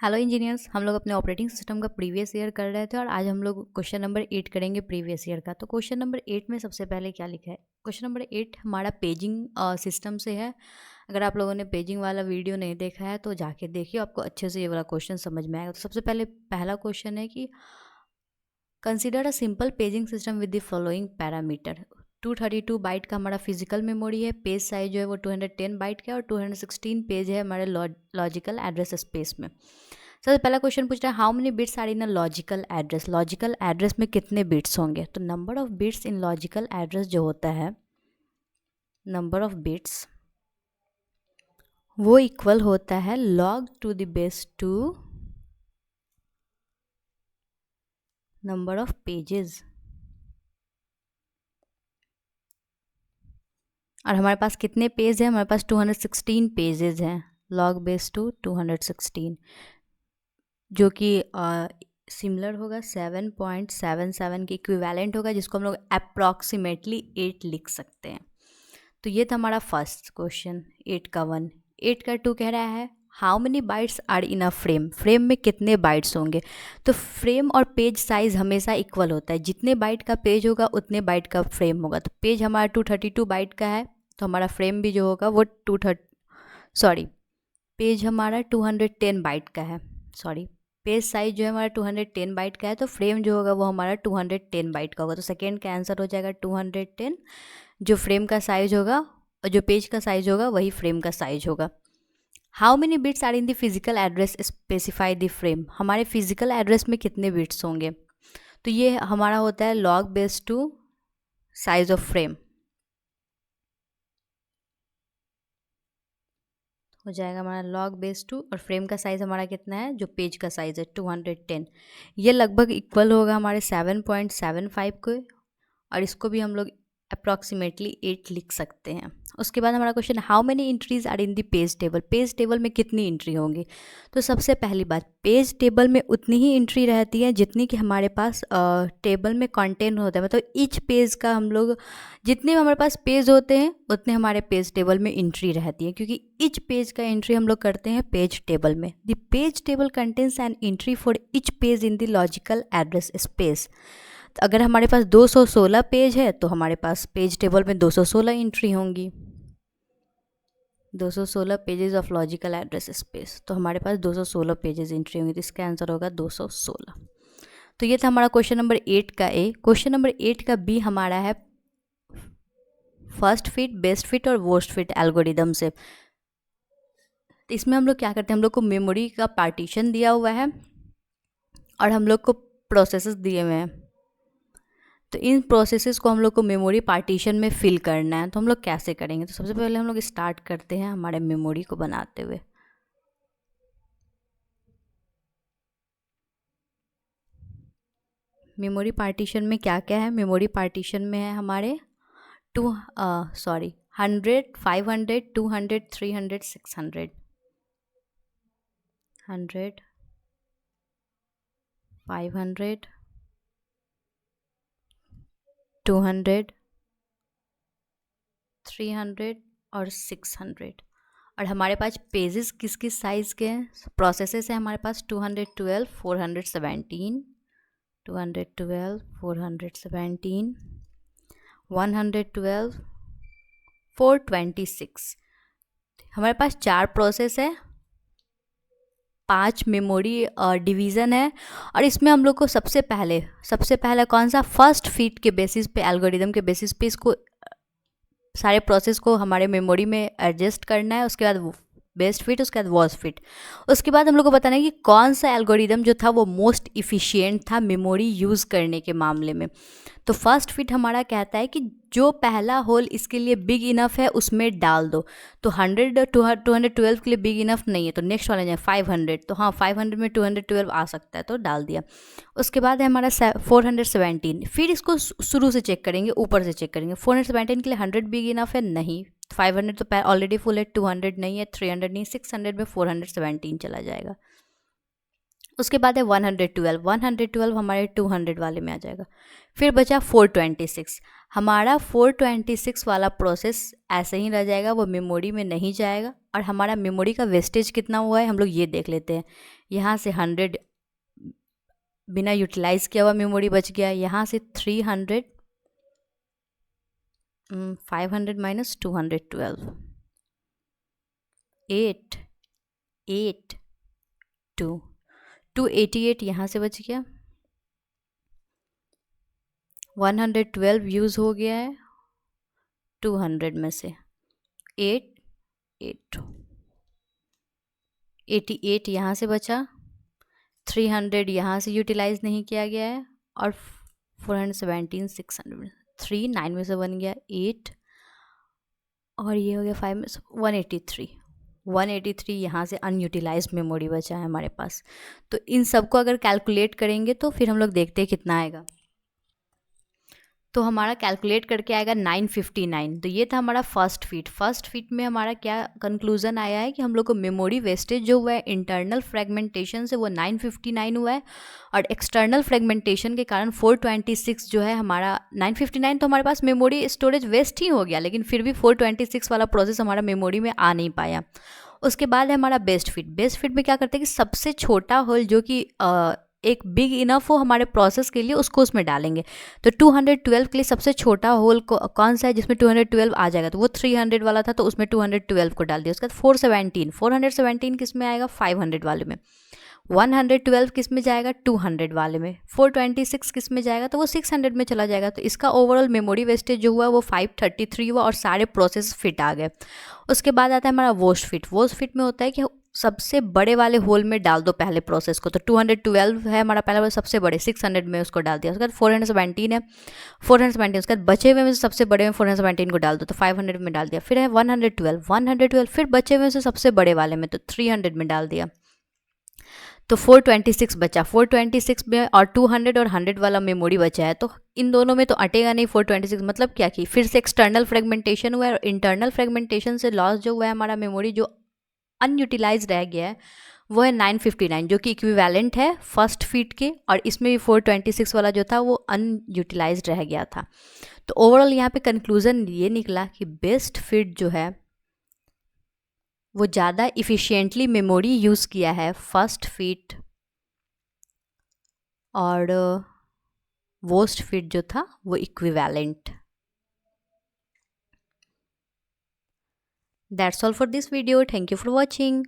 Hello engineers, हम लोग अपने ऑपरेटिंग सिस्टम का प्रीवियस ईयर कर रहे थे और आज हम लोग क्वेश्चन नंबर 8 करेंगे प्रीवियस ईयर का। तो क्वेश्चन नंबर 8 में सबसे पहले क्या लिखा है? क्वेश्चन नंबर 8 हमारा पेजिंग सिस्टम से है। अगर आप लोगों ने पेजिंग वाला वीडियो नहीं देखा है तो जाके देखिए, आपको अच्छे से ये वाला क्वेश्चन समझ में आएगा। तो सबसे पहले पहला क्वेश्चन है कि consider a simple paging system with the following parameter. 232 byte का हमारा फिजिकल मेमोरी है, पेज साइज जो है वो 210 बाइट का है और 216 पेज है हमारे लॉजिकल एड्रेस स्पेस में। सबसे पहला क्वेश्चन पूछ रहा है how many bits are in a logical address. Logical address में कितने बिट्स होंगे? तो number of bits in logical address जो होता है, नंबर ऑफ बिट्स वो इक्वल होता है log to the base 2 number of pages. और हमारे पास कितने पेज हैं? हमारे पास 216 पेजेस हैं, log बेस 2 216, जो कि सिमिलर होगा 7.77 के इक्विवेलेंट होगा, जिसको हम लोग अप्रॉक्सीमेटली 8 लिख सकते हैं। तो ये था हमारा फर्स्ट क्वेश्चन 8 का 1। 8 का 2 कह रहा है how many bytes are in a frame. Frame में कितने बाइट्स होंगे? तो फ्रेम और पेज साइज हमेशा इक्वल होता है, जितने बाइट का पेज होगा उतने बाइट का फ्रेम होगा। तो पेज हमारा 232 बाइट का है, तो हमारा फ्रेम भी जो होगा वो पेज हमारा 210 बाइट का है। पेज साइज जो है हमारा 210 बाइट का है, तो फ्रेम जो होगा वो हमारा 210 बाइट का होगा। तो सेकेंड का आंसर हो जाएगा 210। जो फ्रेम का साइज होगा और जो पेज का साइज होगा वही फ्रेम का साइज होगा। How many bits are in the physical address specify the frame. हमारे फिजिकल एड्रेस में कितने बिट्स होंगे? तो ये हमारा होता है log base 2 size of frame, हो जाएगा हमारा log बेस 2 और फ्रेम का साइज़ हमारा कितना है? जो पेज का साइज़ है 210। ये लगभग इक्वल होगा हमारे 7.75 को, और इसको भी हम लोग अप्रॉक्सीमेटली 8 लिख सकते हैं। उसके बाद हमारा question how many entries are in the page table. Page table में कितनी एंट्री होंगी? तो सबसे पहली बात, पेज टेबल में उतनी ही एंट्री रहती है जितनी कि हमारे पास टेबल में कंटेंट होता है। मतलब ईच पेज का हम लोग, जितने हमारे पास पेज होते हैं उतने हमारे पेज टेबल में एंट्री रहती है, क्योंकि ईच पेज का एंट्री हम लोग करते हैं पेज टेबल में। The page table contains an entry for each page in the logical address space. तो अगर हमारे पास 216 पेज है तो हमारे पास पेज टेबल में 216 एंट्री होंगी, 216 pages of logical address space. तो हमारे पास 216 पेजेस एंट्री होंगी, तो इसका आंसर होगा 216। तो ये था हमारा क्वेश्चन नंबर 8 का ए। क्वेश्चन नंबर 8 का बी हमारा है फर्स्ट फिट, बेस्ट फिट और वर्स्ट फिट एल्गोरिदम से। तो इसमें हम लोग क्या करते हैं, हम लोग को मेमोरी का पार्टीशन दिया हुआ है और हम लोग को प्रोसेसेस दिए हुए हैं। तो इन प्रोसेसेस को हम लोग को मेमोरी पार्टीशन में फिल करना है। तो हम लोग कैसे करेंगे? तो सबसे पहले हम लोग स्टार्ट करते हैं हमारे मेमोरी को बनाते हुए। मेमोरी पार्टीशन में क्या क्या है? मेमोरी पार्टीशन में है हमारे 100, 500, 200, 300, 600, 100, 500, 200, 300 और 600। और हमारे पास पेजेस किस किस साइज़ के हैं? प्रोसेसेस है हमारे पास 212, 417, 212, 417, 112, 426। हमारे पास 4 प्रोसेस है, 5 मेमोरी डिवीज़न है। और इसमें हम लोग को सबसे पहले कौन सा? फर्स्ट फिट के बेसिस पे, एल्गोरिदम के बेसिस पे इसको सारे प्रोसेस को हमारे मेमोरी में एडजस्ट करना है। उसके बाद बेस्ट फिट, उसके बाद वर्स्ट फिट। उसके बाद हम लोग को बताना है कि कौन सा एल्गोरिदम जो था वो मोस्ट इफ़िशिएंट था मेमोरी यूज़ करने के मामले में। तो फर्स्ट फिट हमारा कहता है कि जो पहला होल इसके लिए बिग इनफ है उसमें डाल दो। तो 100 212 के लिए बिग इनफ नहीं है, तो नेक्स्ट वाला जाए 500। तो हाँ, 500 में 212 आ सकता है, तो डाल दिया। उसके बाद है हमारा 417। फिर इसको शुरू से चेक करेंगे, ऊपर से चेक करेंगे। 417 के लिए 100 बिग इनफ है? नहीं। 500 तो ऑलरेडी फुल है, 200 नहीं है, 300 नहीं, 600 में 417 चला जाएगा। उसके बाद है 112, 112 हमारे 200 वाले में आ जाएगा। फिर बचा 426। हमारा 426 वाला प्रोसेस ऐसे ही रह जाएगा, वो मेमोरी में नहीं जाएगा। और हमारा मेमोरी का वेस्टेज कितना हुआ है हम लोग ये देख लेते हैं। यहाँ से 100 बिना यूटिलाइज़ किया हुआ मेमोरी बच गया, यहाँ से 300, 500 माइनस 212, 8, 8, 2, 288 यहाँ से बच गया। 112 यूज़ हो गया है 200 में से, 8, 8, 88 यहाँ से बचा, 300 यहाँ से यूटिलाइज़ नहीं किया गया है, और 417, 600, 3 9 में से बन गया 8, और ये हो गया 5 में से 183, 183 यहाँ से अनयूटिलाइज्ड मेमोरी बचा है हमारे पास। तो इन सबको अगर कैलकुलेट करेंगे तो फिर हम लोग देखते हैं कितना आएगा। तो हमारा कैलकुलेट करके आएगा 959। तो ये था हमारा फर्स्ट फीट। फर्स्ट फीट में हमारा क्या कंक्लूजन आया है कि हम लोग को मेमोरी वेस्टेज जो हुआ है इंटरनल फ्रेगमेंटेशन से वो 959 हुआ है, और एक्सटर्नल फ्रेगमेंटेशन के कारण 426 जो है हमारा 959। तो हमारे पास मेमोरी स्टोरेज वेस्ट ही हो गया, लेकिन फिर भी 426 वाला प्रोसेस हमारा मेमोरी में आ नहीं पाया। उसके बाद है हमारा बेस्ट फिट। बेस्ट फिट में क्या करते हैं कि सबसे छोटा होल जो कि एक बिग इनफ हो हमारे प्रोसेस के लिए, उसको उसमें डालेंगे। तो 212 के लिए सबसे छोटा होल कौन सा है जिसमें 212 आ जाएगा, तो वो 300 वाला था, तो उसमें 212 को डाल दिया। उसके बाद 417 किस में आएगा, 500 वाले में। 112 किस में जाएगा, 200 वाले में। 426 किस में जाएगा, तो वो 600 में चला जाएगा। तो इसका ओवरऑल मेमोरी वेस्टेज जो हुआ वो 533 हुआ, और सारे प्रोसेस फिट आ गए। उसके बाद आता है हमारा वोस्ट फिट। वोस्ट फिट में होता है कि सबसे बड़े वाले होल में डाल दो पहले प्रोसेस को। तो 212 है हमारा पहला, सबसे बड़े 600 में उसको डाल दिया। उसके बाद 417 है, 417 उसके बाद बचे हुए में से सबसे बड़े में 417 को डाल दो, तो 500 में डाल दिया। फिर है 112, 112 फिर बचे हुए में से सबसे बड़े वाले में, तो 300 में डाल दिया। तो 426 बचा। 426 में और 200 और 100 वाला मेमोरी बचा है, तो इन दोनों में तो अटेगा नहीं 426। मतलब क्या कि फिर से एक्सटर्नल फ्रेगमेंटेशन हुआ है, और इंटरनल फ्रेगमेंटेशन से लॉस जो हुआ है हमारा मेमोरी जो अनयूटिलाइज रह गया है वो है 959, जो कि इक्विवेलेंट है फर्स्ट फीट के। और इसमें भी 426 वाला जो था वो अनयूटिलाइज रह गया था। तो ओवरऑल यहाँ पे कंक्लूजन ये निकला कि बेस्ट फिट जो है वो ज़्यादा इफ़िशियंटली मेमोरी यूज़ किया है फर्स्ट फिट, और वर्स्ट फिट जो था वो equivalent. That's all for this video. Thank you for watching.